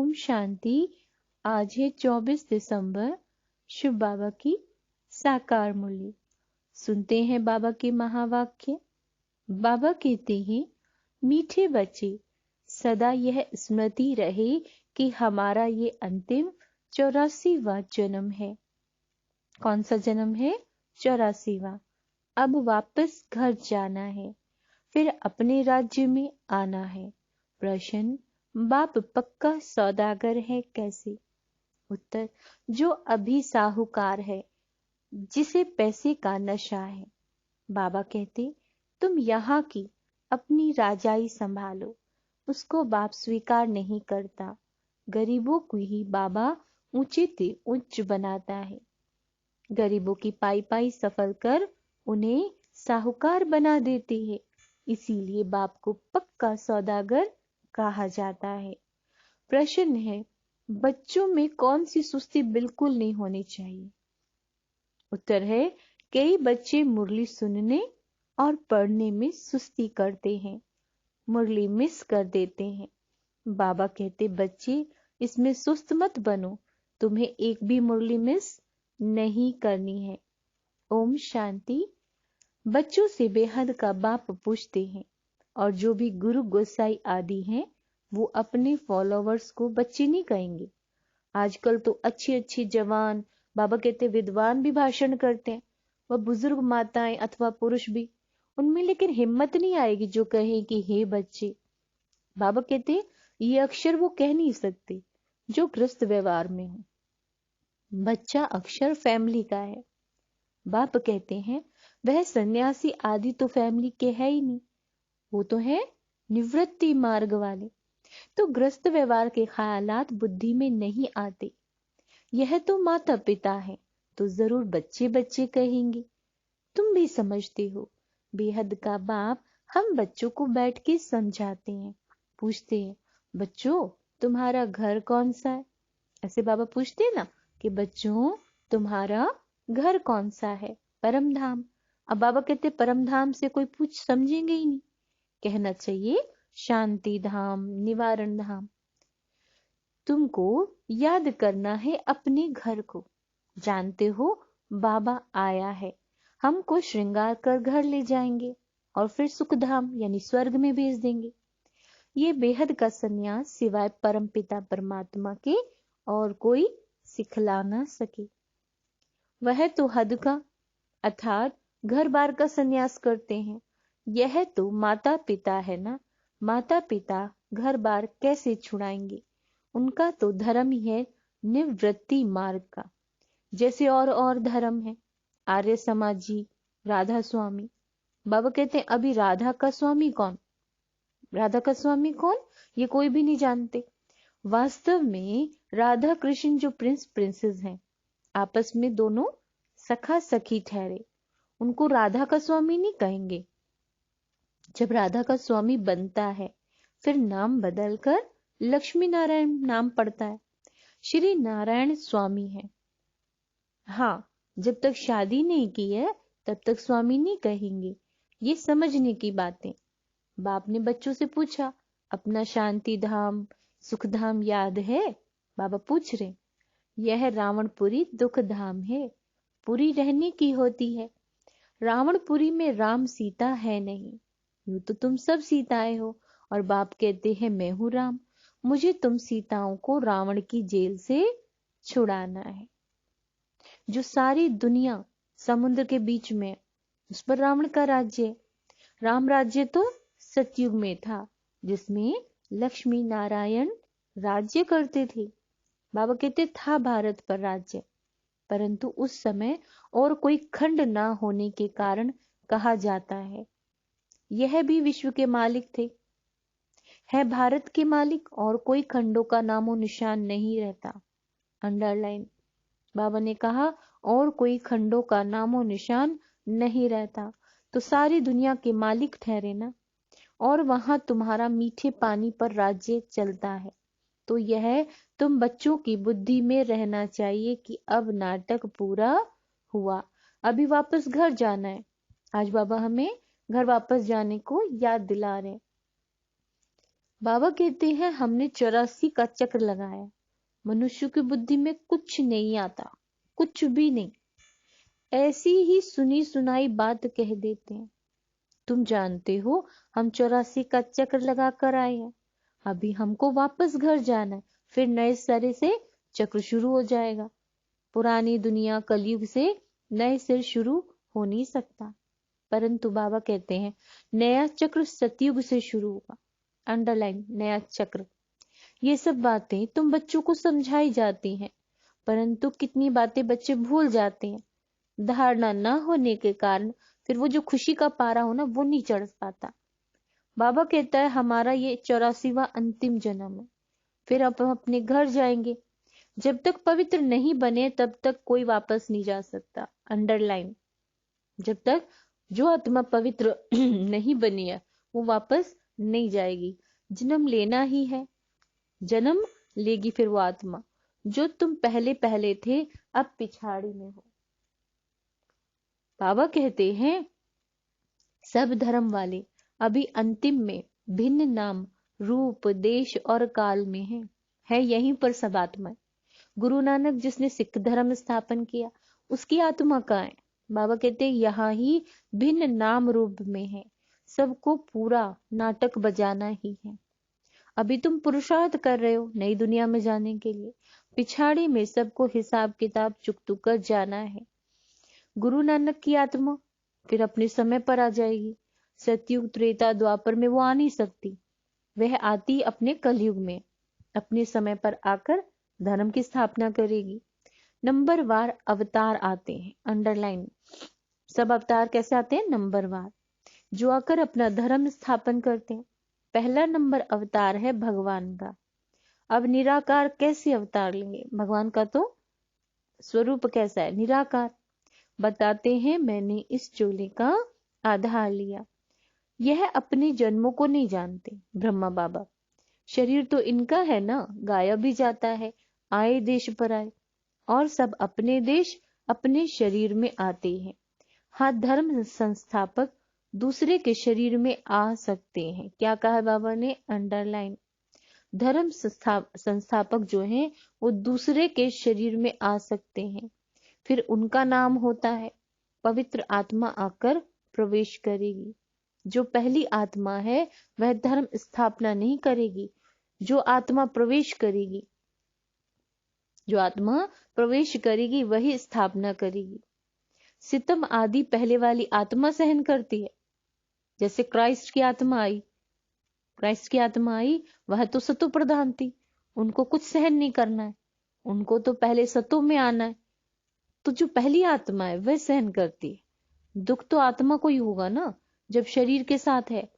ओम शांति। आज है 24 दिसंबर, शिव बाबा की साकार मूर्ति। सुनते हैं बाबा के महावाक्य। बाबा कहते हैं, मीठे बच्चे, सदा यह स्मृति रहे कि हमारा ये अंतिम 84वां जन्म है। कौन सा जन्म है? 84वां। अब वापस घर जाना है, फिर अपने राज्य में आना है। प्रश्न, बाप पक्का सौदागर है कैसे? उत्तर, जो अभी साहूकार है, जिसे पैसे का नशा है। बाबा कहते, तुम यहाँ की अपनी राजाई संभालो। उसको बाप स्वीकार नहीं करता। गरीबों को ही बाबा ऊंचे से उच्च बनाता है। गरीबों की पाई पाई सफल कर उन्हें साहूकार बना देते हैं। इसीलिए बाप को पक्का सौदागर कहा जाता है। प्रश्न है, बच्चों में कौन सी सुस्ती बिल्कुल नहीं होनी चाहिए? उत्तर है, कई बच्चे मुरली सुनने और पढ़ने में सुस्ती करते हैं, मुरली मिस कर देते हैं। बाबा कहते, बच्चे इसमें सुस्त मत बनो, तुम्हें एक भी मुरली मिस नहीं करनी है। ओम शांति। बच्चों से बेहद का बाप पूछते हैं, और जो भी गुरु गोसाई आदि हैं, वो अपने फॉलोवर्स को बच्चे नहीं कहेंगे। आजकल तो अच्छी अच्छी जवान, बाबा कहते विद्वान भी भाषण करते हैं, वह बुजुर्ग माताएं अथवा पुरुष भी, उनमें लेकिन हिम्मत नहीं आएगी जो कहे कि हे बच्चे। बाबा कहते ये अक्षर वो कह नहीं सकते जो गृहस्थ व्यवहार में हो। बच्चा अक्षर फैमिली का है। बाप कहते हैं, वह सन्यासी आदि तो फैमिली के है ही नहीं, वो तो है निवृत्ति मार्ग वाले। तो गृहस्थ व्यवहार के ख्यालात बुद्धि में नहीं आते। यह तो माता पिता है, तो जरूर बच्चे बच्चे कहेंगे। तुम भी समझते हो, बेहद का बाप हम बच्चों को बैठ के समझाते हैं, पूछते हैं, बच्चों तुम्हारा घर कौन सा है? ऐसे बाबा पूछते ना कि बच्चों तुम्हारा घर कौन सा है? परम धाम। अब बाबा कहते परम धाम से कोई पूछ समझेंगे ही नहीं, कहना चाहिए शांति धाम, निवारण धाम। तुमको याद करना है अपने घर को। जानते हो बाबा आया है, हमको श्रृंगार कर घर ले जाएंगे और फिर सुखधाम यानी स्वर्ग में भेज देंगे। ये बेहद का सन्यास सिवाय परम पिता परमात्मा के और कोई सिखला ना सके। वह तो हद का अर्थात घर बार का सन्यास करते हैं। यह तो माता पिता है ना, माता पिता घर बार कैसे छुड़ाएंगे? उनका तो धर्म ही है निवृत्ति मार्ग का। जैसे और धर्म है, आर्य समाजी, राधा स्वामी। बाबा कहते हैं अभी राधा का स्वामी कौन? राधा का स्वामी कौन, ये कोई भी नहीं जानते। वास्तव में राधा कृष्ण जो प्रिंस प्रिंसेस हैं, आपस में दोनों सखा सखी ठहरे, उनको राधा का स्वामी नहीं कहेंगे। जब राधा का स्वामी बनता है, फिर नाम बदलकर लक्ष्मी नारायण नाम पड़ता है। श्री नारायण स्वामी है। हाँ, जब तक शादी नहीं की है तब तक स्वामी नहीं कहेंगे। ये समझने की बातें। बाप ने बच्चों से पूछा, अपना शांति धाम सुख धाम याद है? बाबा पूछ रहे, यह रावणपुरी दुख धाम है, पुरी रहने की होती है। रावणपुरी में राम सीता है नहीं। यूं तो तुम सब सीताएं हो, और बाप कहते हैं मैं हूं राम। मुझे तुम सीताओं को रावण की जेल से छुड़ाना है। जो सारी दुनिया समुद्र के बीच में, उस पर रावण का राज्य है। राम राज्य तो सतयुग में था, जिसमें लक्ष्मी नारायण राज्य करते थे। बाबा कहते था भारत पर राज्य, परंतु उस समय और कोई खंड ना होने के कारण कहा जाता है यह भी विश्व के मालिक थे। है भारत के मालिक और कोई खंडों का नामो निशान नहीं रहता। अंडरलाइन। बाबा ने कहा और कोई खंडों का नामो निशान नहीं रहता, तो सारी दुनिया के मालिक ठहरे ना, और वहां तुम्हारा मीठे पानी पर राज्य चलता है। तो यह तुम बच्चों की बुद्धि में रहना चाहिए कि अब नाटक पूरा हुआ, अभी वापस घर जाना है। आज बाबा हमें घर वापस जाने को याद दिला रहे। बाबा कहते हैं हमने 84 का चक्र लगाया, मनुष्य की बुद्धि में कुछ नहीं आता, कुछ भी नहीं, ऐसी ही सुनी सुनाई बात कह देते हैं। तुम जानते हो हम 84 का चक्र लगा कर आए हैं, अभी हमको वापस घर जाना है, फिर नए सिरे से चक्र शुरू हो जाएगा। पुरानी दुनिया कलयुग से नए सिर शुरू हो नहीं सकता, परंतु बाबा कहते हैं नया चक्र सतयुग से शुरू होगा। अंडरलाइन, नया चक्र। ये सब बातें तुम बच्चों को समझाई जाती हैं, परंतु कितनी बातें बच्चे भूल जाते हैं। धारणा न होने के कारण फिर वो जो खुशी का पारा हो ना, वो नहीं चढ़ पाता। बाबा कहता है हमारा ये 84वां अंतिम जन्म है, फिर अब हम अपने घर जाएंगे। जब तक पवित्र नहीं बने तब तक कोई वापस नहीं जा सकता। अंडरलाइन, जब तक जो आत्मा पवित्र नहीं बनी है वो वापस नहीं जाएगी। जन्म लेना ही है, जन्म लेगी फिर वो आत्मा। जो तुम पहले पहले थे अब पिछाड़ी में हो। बाबा कहते हैं सब धर्म वाले अभी अंतिम में भिन्न नाम, रूप, देश और काल में है यहीं पर सब आत्माएं। गुरु नानक जिसने सिख धर्म स्थापन किया, उसकी आत्मा कहाँ है? बाबा कहते हैं यहाँ ही भिन्न नाम रूप में है, सबको पूरा नाटक बजाना ही है। अभी तुम पुरुषार्थ कर रहे हो नई दुनिया में जाने के लिए, पिछाड़ी में सबको हिसाब किताब चुकतू कर जाना है। गुरु नानक की आत्मा फिर अपने समय पर आ जाएगी। सतयुग, त्रेता, द्वापर में वो आ नहीं सकती, वह आती अपने कलयुग में, अपने समय पर आकर धर्म की स्थापना करेगी। नंबरवार अवतार आते हैं। अंडरलाइन, सब अवतार कैसे आते हैं? नंबरवार, जो आकर अपना धर्म स्थापन करते हैं। पहला नंबर अवतार है भगवान का। अब निराकार कैसे अवतार लेंगे? भगवान का तो स्वरूप कैसा है? निराकार। बताते हैं मैंने इस चोले का आधार लिया। यह अपने जन्मों को नहीं जानते ब्रह्मा बाबा। शरीर तो इनका है ना, गायब भी जाता है, आए देश पर आए, और सब अपने देश अपने शरीर में आते हैं। हाँ, धर्म संस्थापक दूसरे के शरीर में आ सकते हैं। क्या कहा बाबा ने? अंडरलाइन, धर्म संस्थापक जो हैं वो दूसरे के शरीर में आ सकते हैं, फिर उनका नाम होता है पवित्र आत्मा आकर प्रवेश करेगी। जो पहली आत्मा है वह धर्म स्थापना नहीं करेगी, जो आत्मा प्रवेश करेगी, जो आत्मा प्रवेश करेगी वही स्थापना करेगी। सितम आदि पहले वाली आत्मा सहन करती है। जैसे क्राइस्ट की आत्मा आई, क्राइस्ट की आत्मा आई, वह तो सतो प्रधान थी, उनको कुछ सहन नहीं करना है, उनको तो पहले सतो में आना है। तो जो पहली आत्मा है वह सहन करती है। दुख तो आत्मा को ही होगा ना जब शरीर के साथ है।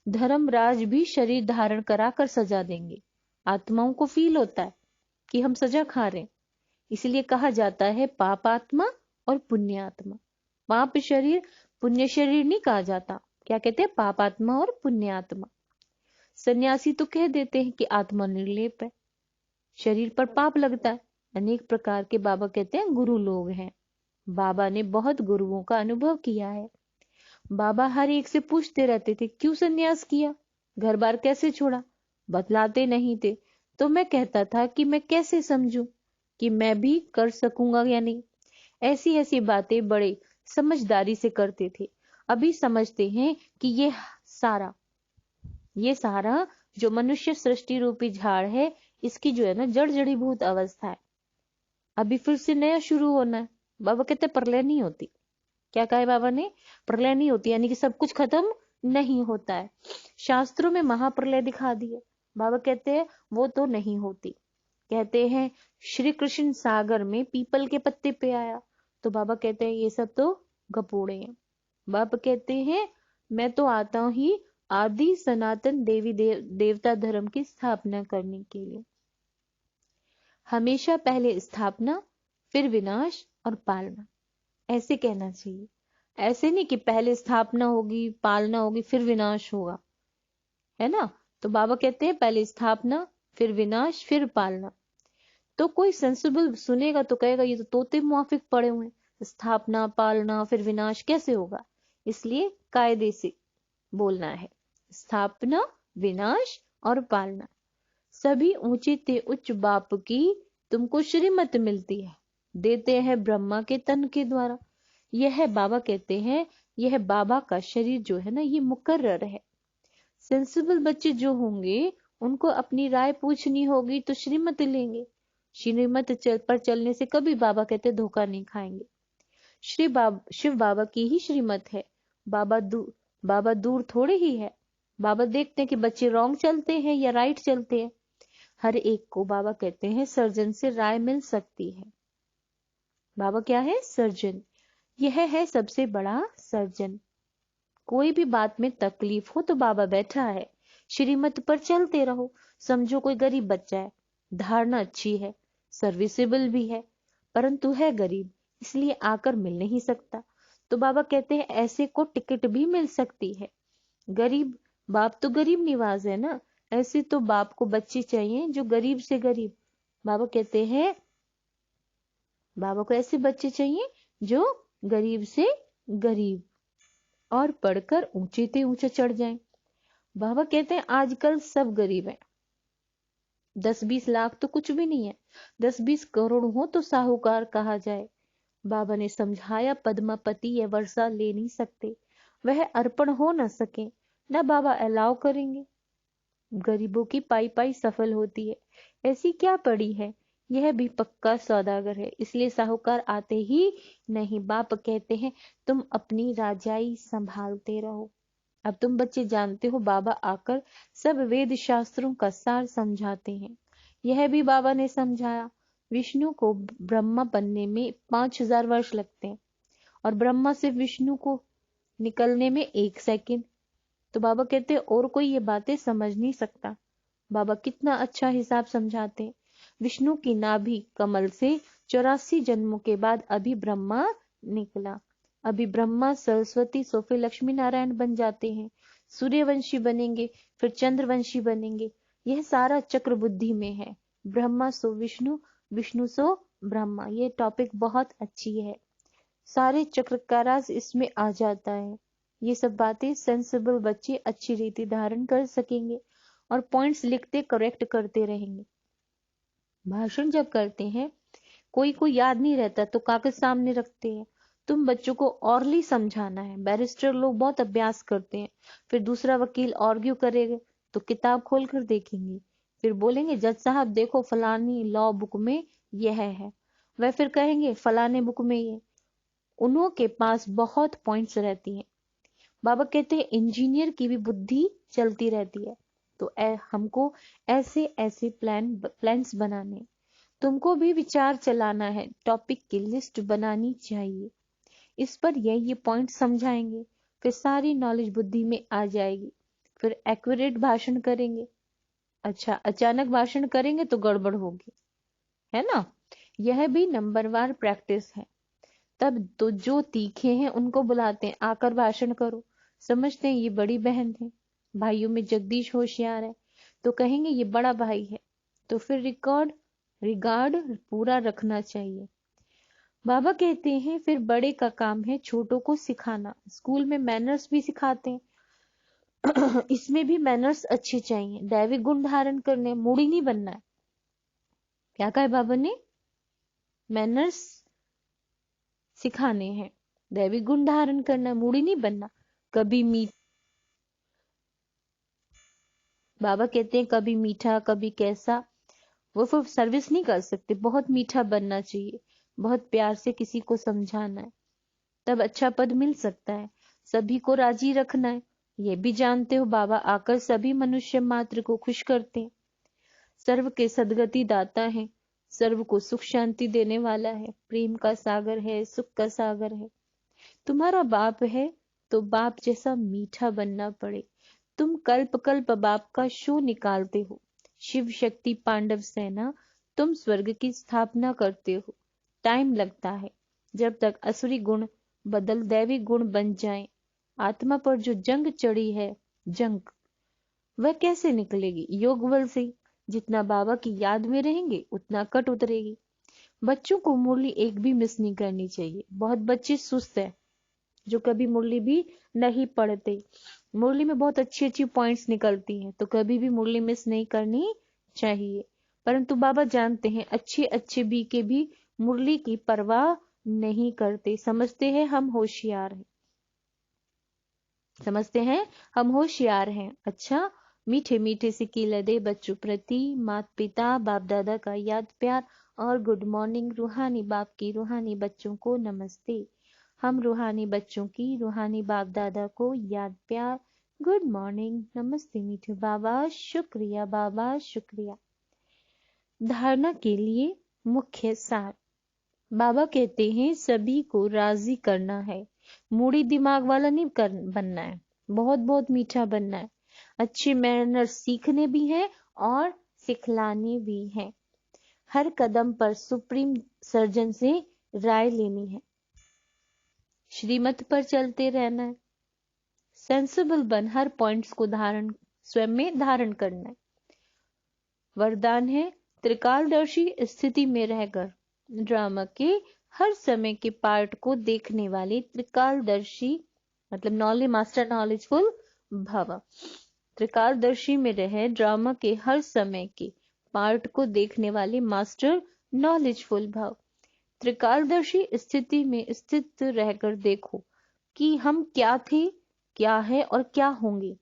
धर्मराज भी शरीर धारण कराकर सजा देंगे। आत्माओं को फील होता है कि हम सजा खा रहे हैं, इसलिए कहा जाता है पाप आत्मा और पुण्य आत्मा। पाप शरीर पुण्य शरीर नहीं कहा जाता। क्या कहते हैं? पाप आत्मा और पुण्य आत्मा। सन्यासी तो कह देते हैं कि आत्मा निर्लेप है, शरीर पर पाप लगता है। अनेक प्रकार के बाबा कहते हैं गुरु लोग हैं। बाबा ने बहुत गुरुओं का अनुभव किया है। बाबा हर एक से पूछते रहते थे क्यों सन्यास किया, घर बार कैसे छोड़ा, बतलाते नहीं थे। तो मैं कहता था कि मैं कैसे समझूं कि मैं भी कर सकूंगा या नहीं। ऐसी ऐसी बातें बड़े समझदारी से करते थे। अभी समझते हैं कि ये सारा जो मनुष्य सृष्टि रूपी झाड़ है, इसकी जो है ना जड़ जड़ीभूत अवस्था है। अभी फिर से नया शुरू होना है। बाबा कहते प्रलय नहीं होती। क्या कहा है बाबा ने? प्रलय नहीं होती, यानी कि सब कुछ खत्म नहीं होता है। शास्त्रों में महाप्रलय दिखा दिए, बाबा कहते हैं वो तो नहीं होती। कहते हैं श्री कृष्ण सागर में पीपल के पत्ते पे आया, तो बाबा कहते हैं ये सब तो गपोड़े हैं। बाबा कहते हैं मैं तो आता हूं ही आदि सनातन देवी देवता धर्म की स्थापना करने के लिए। हमेशा पहले स्थापना, फिर विनाश और पालना, ऐसे कहना चाहिए। ऐसे नहीं कि पहले स्थापना होगी, पालना होगी, फिर विनाश होगा, है ना। तो बाबा कहते हैं पहले स्थापना, फिर विनाश, फिर पालना। तो कोई सेंसिबल सुनेगा तो कहेगा ये तो तोते मुआफिक पड़े हुए हैं, स्थापना, पालना, फिर विनाश कैसे होगा। इसलिए कायदे से बोलना है, स्थापना, विनाश और पालना। सभी ऊंचे ते उच्च बाप की तुमको श्रीमत मिलती है, देते हैं ब्रह्मा के तन के द्वारा। यह बाबा कहते हैं, यह बाबा का शरीर जो है ना, ये मुकर्रर है। सेंसिबल बच्चे जो होंगे उनको अपनी राय पूछनी होगी तो श्रीमत लेंगे। श्रीमत पर चलने से कभी बाबा कहते धोखा नहीं खाएंगे। शिव बाबा की ही श्रीमत है। बाबा दूर थोड़े ही है। बाबा देखते हैं कि बच्चे रॉन्ग चलते हैं या राइट चलते हैं। हर एक को बाबा कहते हैं सर्जन से राय मिल सकती है। बाबा क्या है? सर्जन। यह है सबसे बड़ा सर्जन। कोई भी बात में तकलीफ हो तो बाबा बैठा है, श्रीमत पर चलते रहो। समझो कोई गरीब बच्चा है, धारणा अच्छी है, सर्विसेबल भी है, परंतु है गरीब, इसलिए आकर मिल नहीं सकता। तो बाबा कहते हैं ऐसे को टिकट भी मिल सकती है। गरीब बाप तो गरीब निवाज है ना, ऐसे तो बाप को बच्चे चाहिए जो गरीब से गरीब। बाबा कहते हैं बाबा को ऐसे बच्चे चाहिए जो गरीब से गरीब और पढ़कर ऊंचे से ऊंचे चढ़ जाएं। बाबा कहते हैं आजकल सब गरीब हैं। 10-20 लाख तो कुछ भी नहीं है, 10-20 करोड़ हो तो साहूकार कहा जाए। बाबा ने समझाया पद्मापति ये वर्षा ले नहीं सकते, वह अर्पण हो न सके, न बाबा अलाउ करेंगे। गरीबों की पाई पाई सफल होती है, ऐसी क्या पड़ी है। यह भी पक्का सौदागर है, इसलिए साहूकार आते ही नहीं। बाप कहते हैं तुम अपनी राजाई संभालते रहो। अब तुम बच्चे जानते हो बाबा आकर सब वेद शास्त्रों का सार समझाते हैं। यह भी बाबा ने समझाया। विष्णु को ब्रह्मा बनने में 5000 वर्ष लगते हैं और ब्रह्मा से विष्णु को निकलने में 1 सेकंड। तो बाबा कहते हैं और कोई ये बातें समझ नहीं सकता। बाबा कितना अच्छा हिसाब समझाते हैं। विष्णु की नाभि कमल से 84 जन्मों के बाद अभी ब्रह्मा निकला। अभी ब्रह्मा सरस्वती सोफे लक्ष्मी नारायण बन जाते हैं, सूर्यवंशी बनेंगे, फिर चंद्रवंशी बनेंगे। यह सारा चक्र बुद्धि में है। ब्रह्मा सो विष्णु, विष्णु सो ब्रह्मा। ये टॉपिक बहुत अच्छी है, सारे चक्र का राज इसमें आ जाता है। ये सब बातें सेंसिबल बच्चे अच्छी रीति धारण कर सकेंगे और पॉइंट्स लिखते करेक्ट करते रहेंगे। भाषण जब करते हैं कोई को याद नहीं रहता तो कागज सामने रखते हैं। तुम बच्चों को ऑरली समझाना है। बैरिस्टर लोग बहुत अभ्यास करते हैं, फिर दूसरा वकील आर्ग्यू करेगा तो किताब खोलकर देखेंगे, फिर बोलेंगे जज साहब देखो फलानी लॉ बुक में यह है, वह फिर कहेंगे फलाने बुक में ये। उन्हों के पास बहुत पॉइंट्स रहती हैं। बाबा कहते हैं इंजीनियर की भी बुद्धि चलती रहती है। तो हमको ऐसे ऐसे प्लान्स बनाने, तुमको भी विचार चलाना है, टॉपिक की लिस्ट बनानी चाहिए, इस पर ये पॉइंट समझाएंगे, फिर सारी नॉलेज बुद्धि में आ जाएगी। फिर एक्यूरेट भाषण करेंगे। अच्छा, अचानक भाषण करेंगे तो गड़बड़ होगी, है ना। यह भी नंबरवार प्रैक्टिस है। तब तो जो तीखे हैं उनको बुलाते हैं, आकर भाषण करो। समझते हैं ये बड़ी बहन है, भाइयों में जगदीश होशियार है तो कहेंगे ये बड़ा भाई है, तो फिर रिगार्ड पूरा रखना चाहिए। बाबा कहते हैं फिर बड़े का काम है छोटों को सिखाना। स्कूल में मैनर्स भी सिखाते हैं इसमें भी मैनर्स अच्छे चाहिए, दैविक गुण धारण करने, मूडी नहीं बनना है। क्या कहा बाबा ने? मैनर्स सिखाने हैं, दैविक गुण धारण करना, मूडी नहीं बनना। कभी बाबा कहते हैं कभी मीठा कभी कैसा, वो फिर सर्विस नहीं कर सकते। बहुत मीठा बनना चाहिए, बहुत प्यार से किसी को समझाना है, तब अच्छा पद मिल सकता है। सभी को राजी रखना है, ये भी जानते हो बाबा आकर सभी मनुष्य मात्र को खुश करते हैं। सर्व के सदगति दाता है, सर्व को सुख शांति देने वाला है, प्रेम का सागर है, सुख का सागर है। तुम्हारा बाप है तो बाप जैसा मीठा बनना पड़े। तुम कल्प कल्प बाप का शो निकालते हो। शिव शक्ति पांडव सेना, तुम स्वर्ग की स्थापना करते हो। टाइम लगता है, जब तक असुरी गुण बदल दैवी गुण बन जाएं। आत्मा पर जो जंग चढ़ी है, जंग वह कैसे निकलेगी? योग बल से। जितना बाबा की याद में रहेंगे उतना कट उतरेगी। बच्चों को मुरली एक भी मिस नहीं करनी चाहिए। बहुत बच्चे सुस्त है जो कभी मुरली भी नहीं पढ़ते। मुरली में बहुत अच्छी अच्छी पॉइंट्स निकलती हैं, तो कभी भी मुरली मिस नहीं करनी चाहिए। परंतु बाबा जानते हैं अच्छे अच्छे बीके भी मुरली की परवाह नहीं करते, समझते हैं हम होशियार हैं, समझते हैं हम होशियार हैं। अच्छा, मीठे मीठे से कीले दे बच्चों प्रति माता पिता बाप दादा का याद प्यार और गुड मॉर्निंग। रूहानी बाप की रूहानी बच्चों को नमस्ते। हम रूहानी बच्चों की रूहानी बाप दादा को याद प्यार, गुड मॉर्निंग, नमस्ते मीठे बाबा, शुक्रिया बाबा, शुक्रिया। धारणा के लिए मुख्य सार। बाबा कहते हैं सभी को राजी करना है, मूडी दिमाग वाला नहीं बनना है, बहुत बहुत मीठा बनना है, अच्छे मैनर सीखने भी हैं और सिखलाने भी हैं। हर कदम पर सुप्रीम सर्जन से राय लेनी है, श्रीमत पर चलते रहना है, सेंसिबल बन हर पॉइंट्स को स्वयं में धारण करना है। वरदान है त्रिकालदर्शी स्थिति में रहकर ड्रामा के हर समय के पार्ट को देखने वाले त्रिकालदर्शी, मतलब नॉलेज मास्टर नॉलेजफुल भव। त्रिकालदर्शी में रहे ड्रामा के हर समय के पार्ट को देखने वाले मास्टर नॉलेजफुल भव। त्रिकालदर्शी स्थिति में स्थित रहकर देखो कि हम क्या थे, क्या है और क्या होंगे,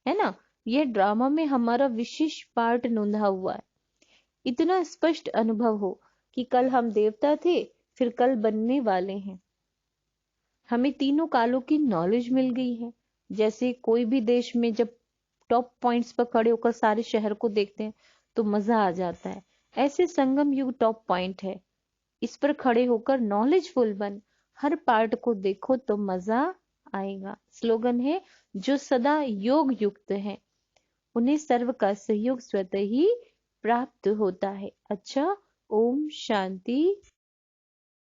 है ना। यह ड्रामा में हमारा विशेष पार्ट नोंधा हुआ है। इतना स्पष्ट अनुभव हो कि कल हम देवता थे, फिर कल बनने वाले हैं। हमें तीनों कालों की नॉलेज मिल गई है। जैसे कोई भी देश में जब टॉप पॉइंट्स पर खड़े होकर सारे शहर को देखते हैं तो मजा आ जाता है, ऐसे संगम युग टॉप पॉइंट है। इस पर खड़े होकर नॉलेजफुल बन हर पार्ट को देखो तो मजा आएगा। स्लोगन है जो सदा योग युक्त है उन्हें सर्व का सहयोग स्वतः ही प्राप्त होता है। अच्छा, ओम शांति।